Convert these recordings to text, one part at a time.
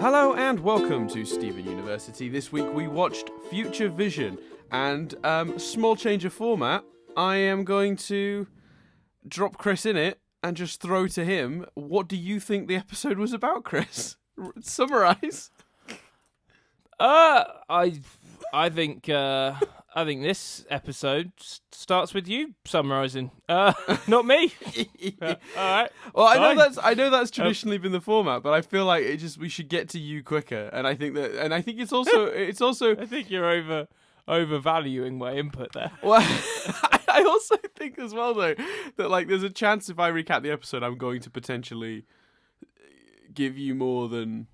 Hello and welcome to Stephen University. This week we watched Future Vision, and small change of format. I am going to drop Chris in it and just throw to him. What do you think the episode was about, Chris? Summarise. I think this episode starts with you summarising. Not me. All right. Well, I know that's traditionally been the format, but I feel like we should get to you quicker. And I think it's also I think you're overvaluing my input there. Well, I also think as well though that like there's a chance if I recap the episode, I'm going to potentially give you more than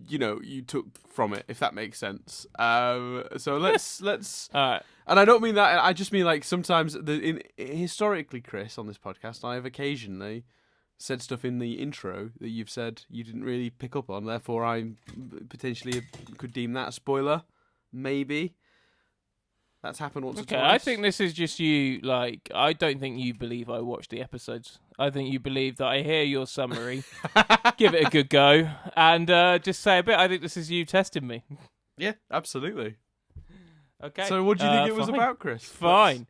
you took from it, if that makes sense. So let's. All right. And I don't mean that. I just mean like sometimes historically, Chris, on this podcast, I have occasionally said stuff in the intro that you've said you didn't really pick up on. Therefore, I potentially could deem that a spoiler. Maybe. That's happened once or twice. I think this is just you, like, I don't think you believe I watched the episodes. I think you believe that I hear your summary, give it a good go, and just say a bit. I think this is you testing me. Yeah, absolutely. Okay. So what do you think it was about, Chris? Fine.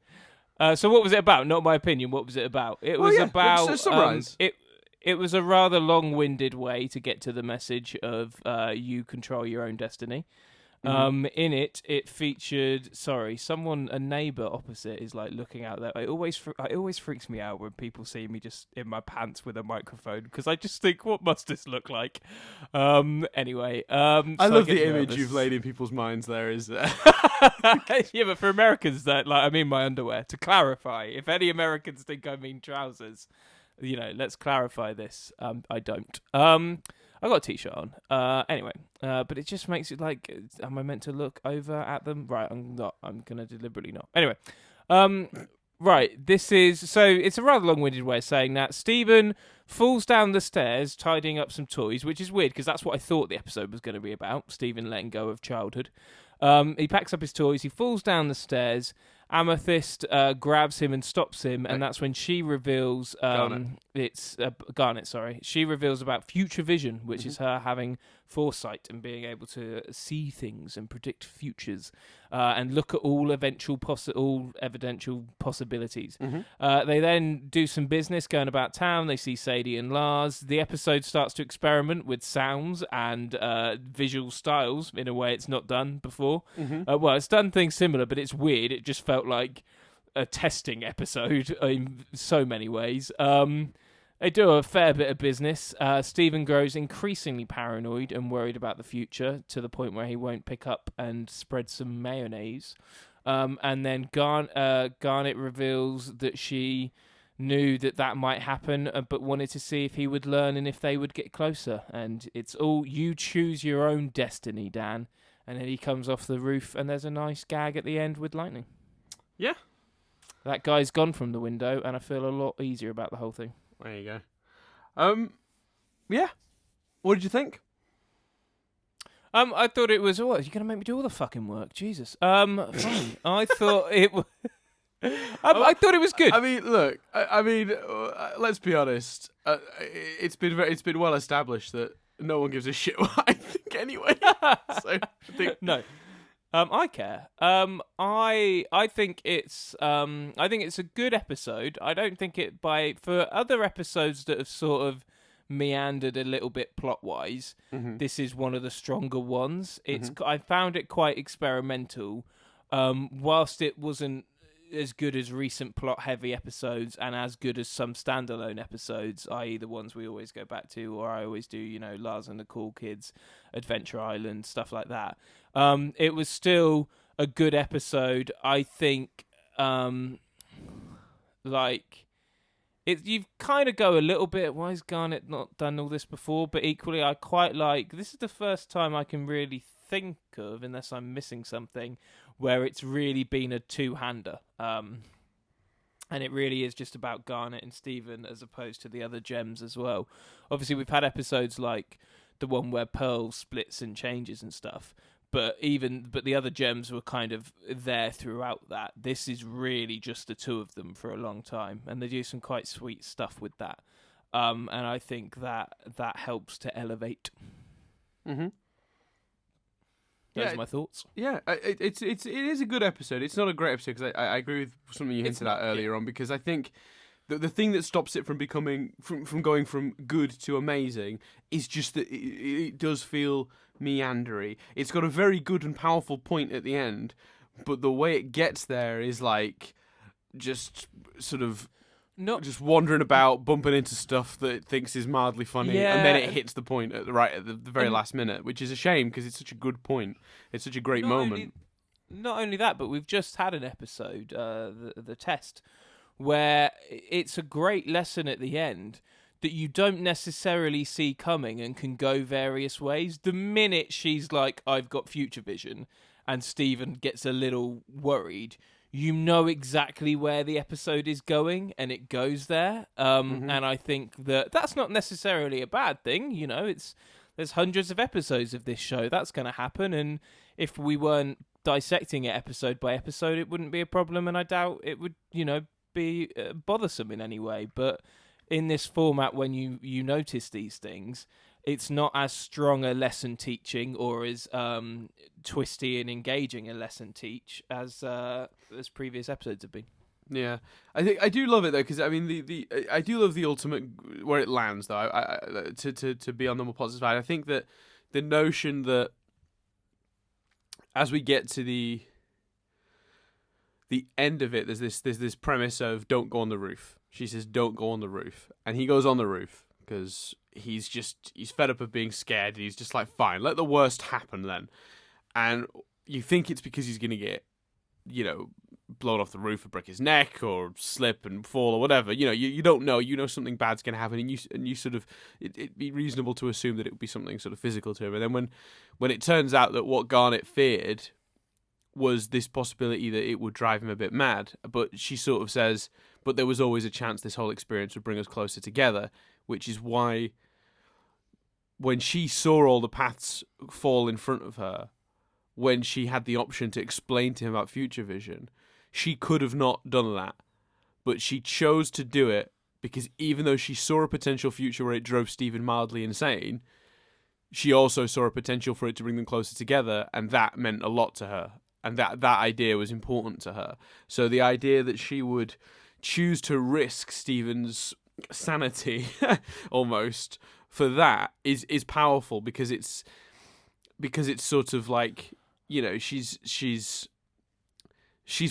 So what was it about? Not my opinion. What was it about? It was about... summarise. It was a rather long-winded way to get to the message of you control your own destiny. In it featured, a neighbour opposite is like looking out there. It always freaks me out when people see me just in my pants with a microphone because I just think, what must this look like? Anyway, I love the image you've laid in people's minds. There is, yeah, but for Americans, I mean my underwear. To clarify, if any Americans think I mean trousers, let's clarify this. I don't. I got a t-shirt on. Anyway, but it just makes it like, am I meant to look over at them? Right, I'm not. I'm going to deliberately not. Anyway, right, it's a rather long-winded way of saying that. Stephen falls down the stairs, tidying up some toys, which is weird because that's what I thought the episode was going to be about, Stephen letting go of childhood. He packs up his toys, he falls down the stairs, Amethyst grabs him and stops him, and that's when she reveals Garnet. She reveals about future vision, which is her having foresight and being able to see things and predict futures and look at all evidential possibilities. They then do some business going about town. They see Sadie and Lars. The episode starts to experiment with sounds and visual styles in a way it's not done before. Well, it's done things similar, but it's weird. It just felt like a testing episode in so many ways. They do a fair bit of business. Stephen grows increasingly paranoid and worried about the future to the point where he won't pick up and spread some mayonnaise. And then Garnet reveals that she knew that might happen, but wanted to see if he would learn and if they would get closer. And it's all, you choose your own destiny, Dan. And then he comes off the roof and there's a nice gag at the end with lightning. Yeah. That guy's gone from the window and I feel a lot easier about the whole thing. There you go. Yeah. What did you think? I thought it was... What, you're going to make me do all the fucking work? Jesus. Fine. I thought it was... I thought it was good. I mean, look. Let's be honest. It's been well established that no one gives a shit what I think anyway. So no. I care. I think it's a good episode. I don't think for other episodes that have sort of meandered a little bit plot wise, this is one of the stronger ones. I found it quite experimental. Whilst it wasn't as good as recent plot heavy episodes and as good as some standalone episodes, i.e. the ones we always go back to, or I always do, Lars and the Cool Kids, Adventure Island, stuff like that. It was still a good episode. I think, you've kind of go a little bit, why has Garnet not done all this before? But equally, I quite like, this is the first time I can really think of, unless I'm missing something, where it's really been a two-hander. And it really is just about Garnet and Stephen as opposed to the other gems as well. Obviously, we've had episodes like the one where Pearl splits and changes and stuff, but the other gems were kind of there throughout that. This is really just the two of them for a long time, and they do some quite sweet stuff with that. And I think that helps to elevate. Mm-hmm. Those are my thoughts. Yeah, it is a good episode. It's not a great episode because I agree with something you hinted at earlier on, because I think the thing that stops it from becoming from going from good to amazing is just that it does feel meandery. It's got a very good and powerful point at the end, but the way it gets there is like just sort of just wandering about, bumping into stuff that it thinks is mildly funny, and then it hits the point at the very last minute, which is a shame because it's such a good point. It's such a great moment. Not only that, but we've just had an episode, the test, where it's a great lesson at the end that you don't necessarily see coming and can go various ways. The minute she's like, I've got future vision, and Stephen gets a little worried, you know exactly where the episode is going, and it goes there. And I think that's not necessarily a bad thing. You know, there's hundreds of episodes of this show. That's going to happen, and if we weren't dissecting it episode by episode, it wouldn't be a problem, and I doubt it would, be bothersome in any way. But in this format, when you notice these things, it's not as strong a lesson teaching or as twisty and engaging a lesson teach as previous episodes have been. Yeah, I do love it though, because I mean I do love the ultimate where it lands though. I to be on the more positive side, I think that the notion that as we get to the end of it, there's this premise of don't go on the roof. She says don't go on the roof, and he goes on the roof because he's fed up of being scared, and he's just like, fine, let the worst happen then. And you think it's because he's gonna get, blown off the roof or break his neck or slip and fall or whatever. You don't know. You know something bad's gonna happen, and you sort of it'd be reasonable to assume that it would be something sort of physical to him. And then when it turns out that what Garnet feared was this possibility that it would drive him a bit mad, but she sort of says, but there was always a chance this whole experience would bring us closer together, which is why when she saw all the paths fall in front of her, when she had the option to explain to him about future vision, she could have not done that, but she chose to do it because even though she saw a potential future where it drove Stephen mildly insane, she also saw a potential for it to bring them closer together, and that meant a lot to her. And that idea was important to her. So the idea that she would choose to risk Stephen's sanity almost for that is powerful, because it's sort of like, she's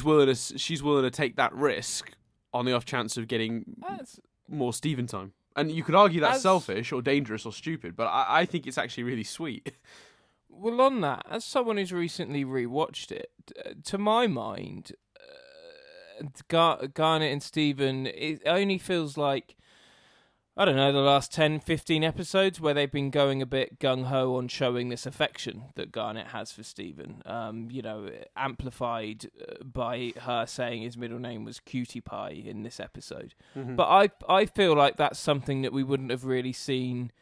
willing to take that risk on the off chance of getting more Stephen time. And you could argue that's selfish or dangerous or stupid, but I think it's actually really sweet. Well, on that, as someone who's recently rewatched it, to my mind, Garnet and Stephen, it only feels like, I don't know, the last 10, 15 episodes where they've been going a bit gung-ho on showing this affection that Garnet has for Stephen. Amplified by her saying his middle name was Cutie Pie in this episode. Mm-hmm. But I feel like that's something that we wouldn't have really seen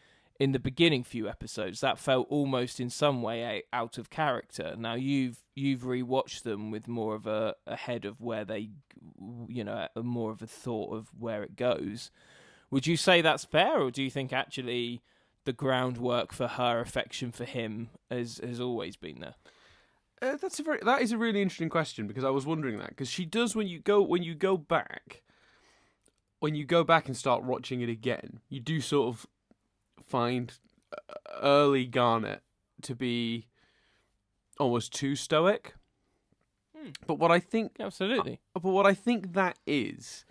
in the beginning few episodes. That felt almost in some way out of character. Now you've rewatched them with more of a head of where they, more of a thought of where it goes. Would you say that's fair, or do you think actually the groundwork for her affection for him has always been there? That is a really interesting question, because I was wondering that, because she does when you go back and start watching it again, you do sort of find early Garnet to be almost too stoic. But what I think that is,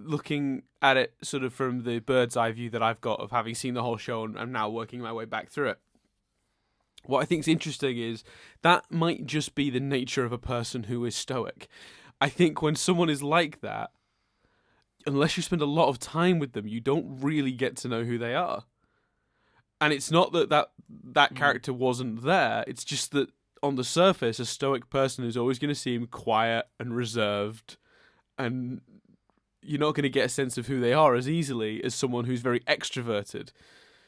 looking at it sort of from the bird's eye view that I've got of having seen the whole show and I'm now working my way back through it, what I think is interesting is that might just be the nature of a person who is stoic. I think when someone is like that, unless you spend a lot of time with them, you don't really get to know who they are. And it's not that character wasn't there. It's just that on the surface, a stoic person is always going to seem quiet and reserved, and you're not going to get a sense of who they are as easily as someone who's very extroverted.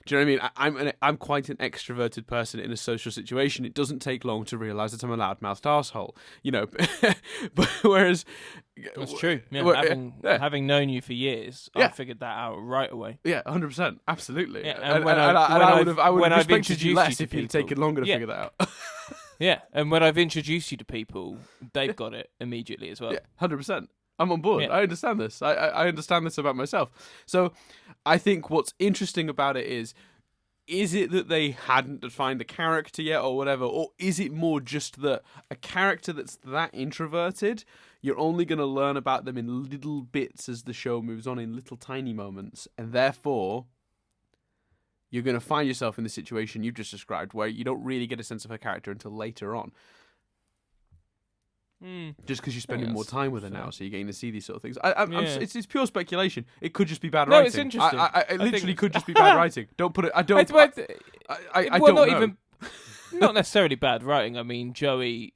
Do you know what I mean? I'm quite an extroverted person in a social situation. It doesn't take long to realise that I'm a loudmouthed arsehole, you know. But whereas That's true. Yeah, well, having known you for years, Yeah. I figured that out right away. yeah, 100%, absolutely. Yeah, and I would have respected you introduced you less to if you'd people- taken longer to Yeah. figure that out. Yeah, and when I've introduced you to people, they've got it immediately as well. Yeah, 100%. I'm on board. Yeah. I understand this. I understand this about myself. So I think what's interesting about it is it that they hadn't defined the character yet or whatever, or is it more just that a character that's that introverted, you're only going to learn about them in little bits as the show moves on, in little tiny moments, and therefore you're going to find yourself in the situation you've just described where you don't really get a sense of her character until later on. Just because you're spending more time with her now, so you're getting to see these sort of things. It's pure speculation. It could just be bad writing. No, it's interesting. It literally could just be bad writing. Don't put it. I don't. Well, I well, don't not know. even. Not necessarily bad writing. I mean, Joey.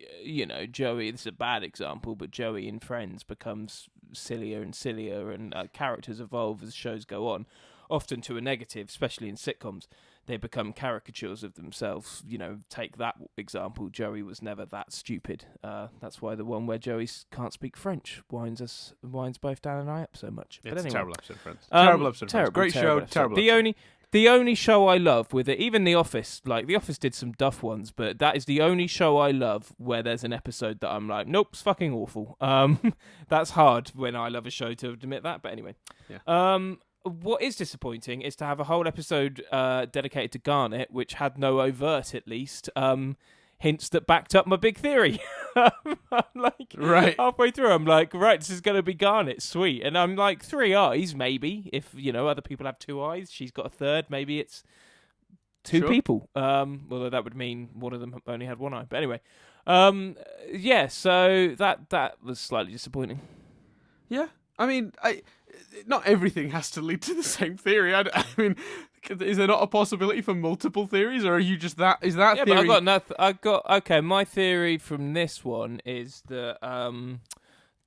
Joey. This is a bad example, but Joey in Friends becomes sillier and sillier, and characters evolve as shows go on, often to a negative, especially in sitcoms. They become caricatures of themselves. Take that example. Joey was never that stupid. That's why the one where Joey can't speak French winds both Dan and I up so much. It's but anyway, a terrible episode, Friends. Terrible episode, Friends. Terrible, Great terrible show. episode. Terrible. The only show I love with it, even The Office, like The Office did some duff ones, but that is the only show I love where there's an episode that I'm like, nope, it's fucking awful. That's hard when I love a show to admit that, but anyway. Yeah. What is disappointing is to have a whole episode dedicated to Garnet, which had no overt, at least, hints that backed up my big theory. I'm like, Right. halfway through, I'm like, right, this is going to be Garnet, sweet. And I'm like, 3 eyes, maybe. If, other people have 2 eyes, she's got a third, maybe it's 2 Sure. people. Although that would mean one of them only had 1 eye. But anyway, so that was slightly disappointing. Yeah. I mean, not everything has to lead to the same theory. I mean, is there not a possibility for multiple theories, or are you just that? Is that Yeah, theory? but okay. My theory from this one is that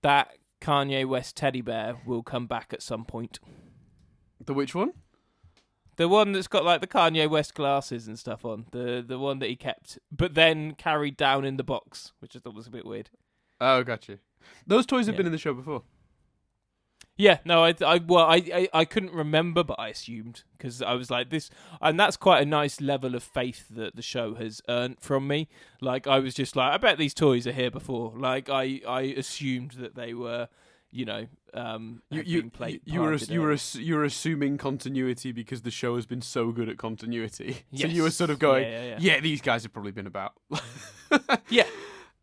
that Kanye West teddy bear will come back at some point. The which one? The one that's got like the Kanye West glasses and stuff on. The one that he kept, but then carried down in the box, which I thought was a bit weird. Oh, gotcha. Those toys have Yeah. been in the show before. Yeah, no, I couldn't remember, but I assumed because I was like this, and that's quite a nice level of faith that the show has earned from me. Like I was just like, I bet these toys are here before. Like I assumed that they were, You were assuming continuity because the show has been so good at continuity. Yes. So you were sort of going, Yeah. these guys have probably been about. Yeah.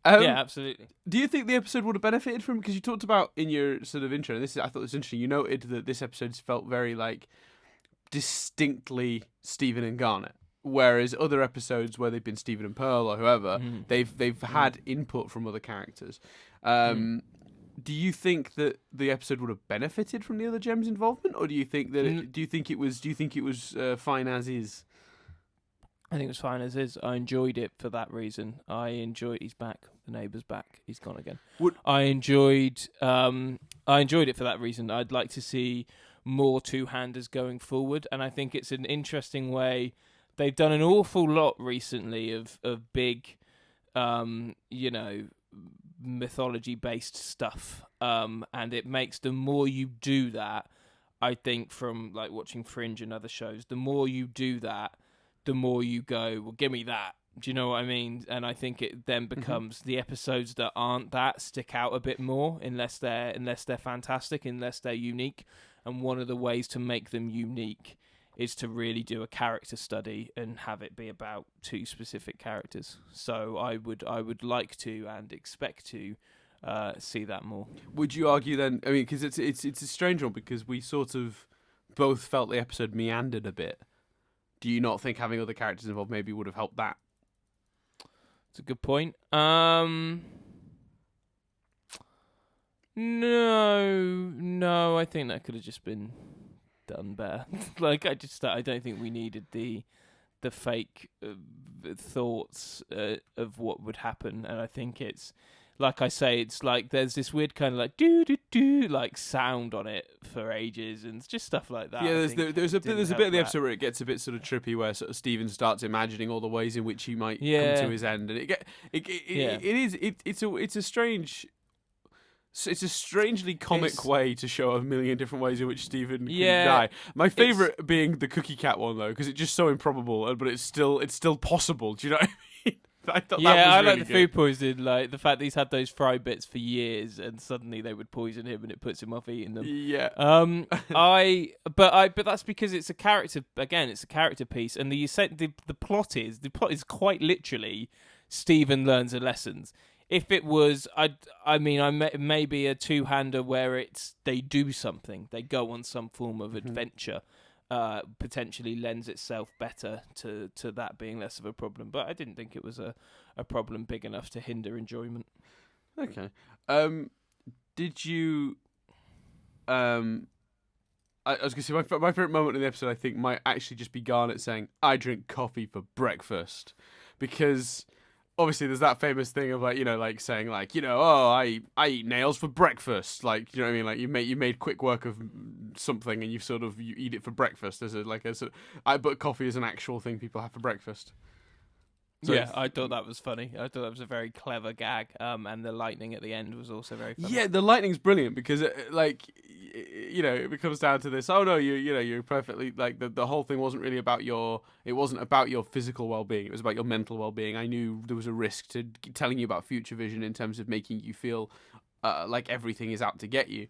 Yeah, absolutely. Do you think the episode would have benefited from? Because you talked about in your sort of intro, and I thought it was interesting. You noted that this episode felt very like distinctly Stephen and Garnet, whereas other episodes where they've been Stephen and Pearl or whoever, they've had input from other characters. Do you think that the episode would have benefited from the other gems' involvement, or do you think that do you think it was fine as is? I think it was fine as is. I enjoyed it for that reason. He's back. The neighbour's back. He's gone again. I enjoyed it for that reason. I'd like to see more two-handers going forward, and I think it's an interesting way. They've done an awful lot recently of big, mythology-based stuff, and it makes the more you do that, I think from like watching Fringe and other shows, the more you do that, the more you go, well, give me that. Do you know what I mean? And I think it then becomes the episodes that aren't that stick out a bit more, unless they're fantastic, unless they're unique. And one of the ways to make them unique is to really do a character study and have it be about 2 specific characters. So I would like to and expect to see that more. Would you argue then? I mean, because it's a strange one because we sort of both felt the episode meandered a bit. Do you not think having other characters involved maybe would have helped that? It's a good point. No, I think that could have just been done better. I don't think we needed the fake thoughts of what would happen, and I think it's like I say, it's like there's this weird kind of like do do do like sound on it for ages, and just stuff like that. Yeah, there's a bit of the that. episode where it gets a bit sort of trippy, where sort of Stephen starts imagining all the ways in which he might come Yeah. to his end, and it's a strangely comic way to show a million different ways in which Stephen can die. My favourite being the cookie cat one though, because it's just so improbable, but it's still possible. Do you know what I mean? I thought that was I really like the good. food poisoning, like the fact that he's had those fry bits for years, and suddenly they would poison him, and it puts him off eating them. Yeah. But that's because it's a character. Again, it's a character piece, and you said the plot is quite literally Stephen learns a lessons. If it was, maybe a two-hander where they do something, they go on some form of adventure. Potentially lends itself better to that being less of a problem. But I didn't think it was a problem big enough to hinder enjoyment. Okay. Did you... I was going to say, my favourite moment in the episode, I think, might actually just be Garnet saying, I drink coffee for breakfast. Because... obviously, there's that famous thing of saying I eat nails for breakfast. Like, you know what I mean? Like you made quick work of something, and you eat it for breakfast. But coffee is an actual thing people have for breakfast. So I thought that was funny. I thought that was a very clever gag. And the lightning at the end was also very funny. Yeah, the lightning's brilliant because it comes down to this. Oh no, you're perfectly like the whole thing wasn't really about it wasn't about your physical well-being. It was about your mental well-being. I knew there was a risk to telling you about future vision in terms of making you feel like everything is out to get you.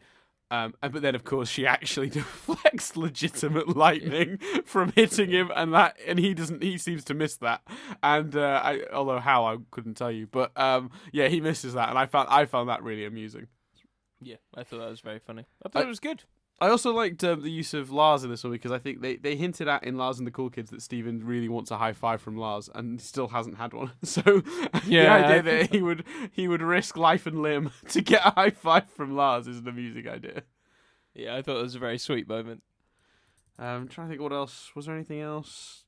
But then, of course, she actually deflects legitimate lightning from hitting him, and he seems to miss that. And although how I couldn't tell you, but he misses that, and I found that really amusing. Yeah, I thought that was very funny. I thought it was good. I also liked the use of Lars in this one because I think they hinted at in Lars and the Cool Kids that Steven really wants a high five from Lars and still hasn't had one. So the idea that he would risk life and limb to get a high five from Lars is an amusing idea. Yeah, I thought it was a very sweet moment. I'm trying to think what else. Was there anything else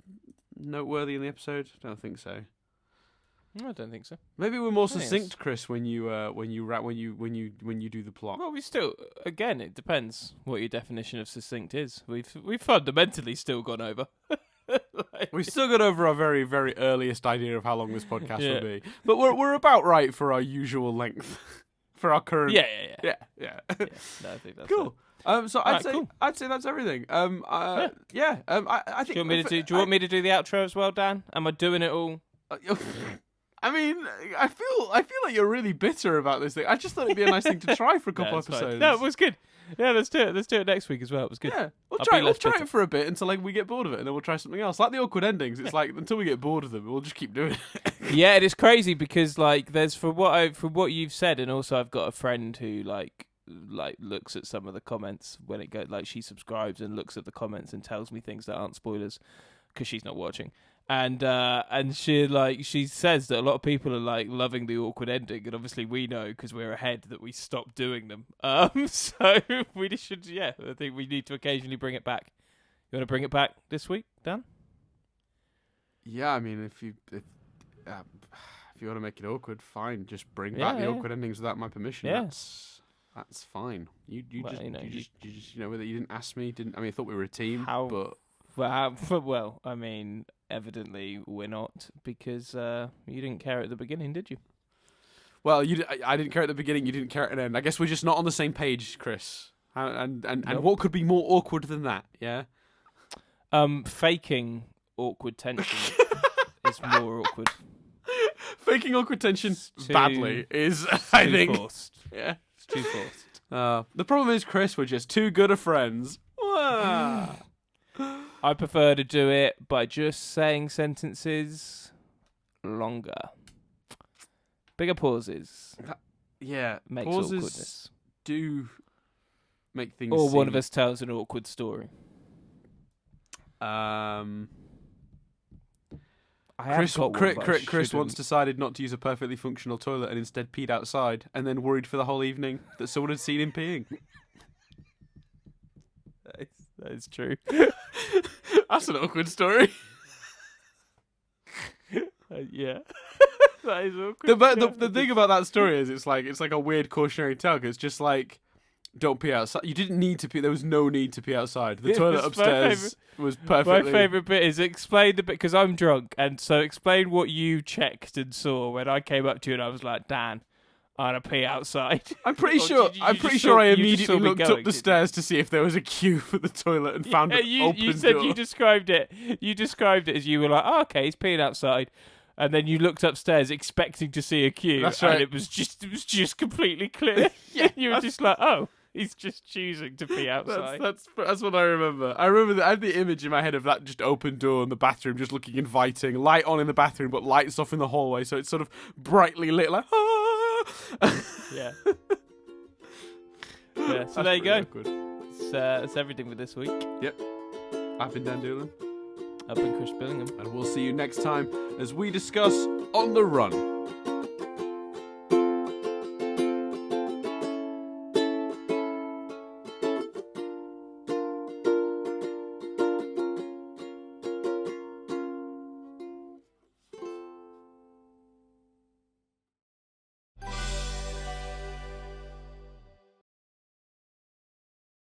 noteworthy in the episode? I don't think so. I don't think so. Maybe we're more succinct, Chris, when you do the plot. Well, we still, again, it depends what your definition of succinct is. We've fundamentally still gone over. We've still got over our very, very earliest idea of how long this podcast will be, but we're about right for our usual length for our current. Yeah. No, I think that's cool. So I'd say that's everything. I think. Do you want me to do the outro as well, Dan? Am I doing it all? I mean, I feel like you're really bitter about this thing. I just thought it'd be a nice thing to try for a couple episodes. Fine. No, it was good. Yeah, let's do it. Let's do it next week as well. It was good. Yeah, we'll try it for a bit until we get bored of it, and then we'll try something else. Like the awkward endings, it's like until we get bored of them, we'll just keep doing it. Yeah, it is crazy because there's from what you've said, and also I've got a friend who like looks at some of the comments when it goes she subscribes and looks at the comments and tells me things that aren't spoilers because she's not watching. And she says that a lot of people are loving the awkward ending, and obviously we know because we're ahead that we stopped doing them. So we should, I think we need to occasionally bring it back. You want to bring it back this week, Dan? Yeah, I mean, if you want to make it awkward, fine. Just bring back the awkward endings without my permission. Yeah. That's fine. You just whether you didn't ask me, I thought we were a team, but. Well, I mean, evidently we're not because you didn't care at the beginning, did you? Well, I didn't care at the beginning. You didn't care at the end. I guess we're just not on the same page, Chris. And what could be more awkward than that? Yeah. Faking awkward tension is more awkward. Faking awkward tension badly is, I think, forced. Yeah, it's too forced. The problem is, Chris, we're just too good of friends. I prefer to do it by just saying sentences longer. Bigger pauses. Makes pauses awkwardness. Do make things. Or one of us tells an awkward story. Chris once decided not to use a perfectly functional toilet and instead peed outside, and then worried for the whole evening that someone had seen him peeing. That is true. That's an awkward story. Yeah. That is awkward. The thing about that story is it's like a weird cautionary tale. 'Cause it's just like, don't pee outside. You didn't need to pee. There was no need to pee outside. The toilet upstairs was perfectly. My favourite bit is explain the bit because I'm drunk, and so explain what you checked and saw when I came up to you and I was like, Dan, I'm gonna pee outside. I'm pretty sure. I immediately looked up the stairs to see if there was a queue for the toilet and found an open you said door. You described it. You described it as you were like, oh, okay, he's peeing outside. And then you looked upstairs expecting to see a queue, That's right. and it was just completely clear. Yeah, you were just like, oh, he's just choosing to pee outside. That's what I remember. I remember that I had the image in my head of that just open door in the bathroom, just looking inviting, light on in the bathroom, but lights off in the hallway, so it's sort of brightly lit, like Yeah. Yeah. So there you go. That's everything for this week. Yep. I've been Dan Doolan. I've been Chris Billingham. And we'll see you next time as we discuss On the Run.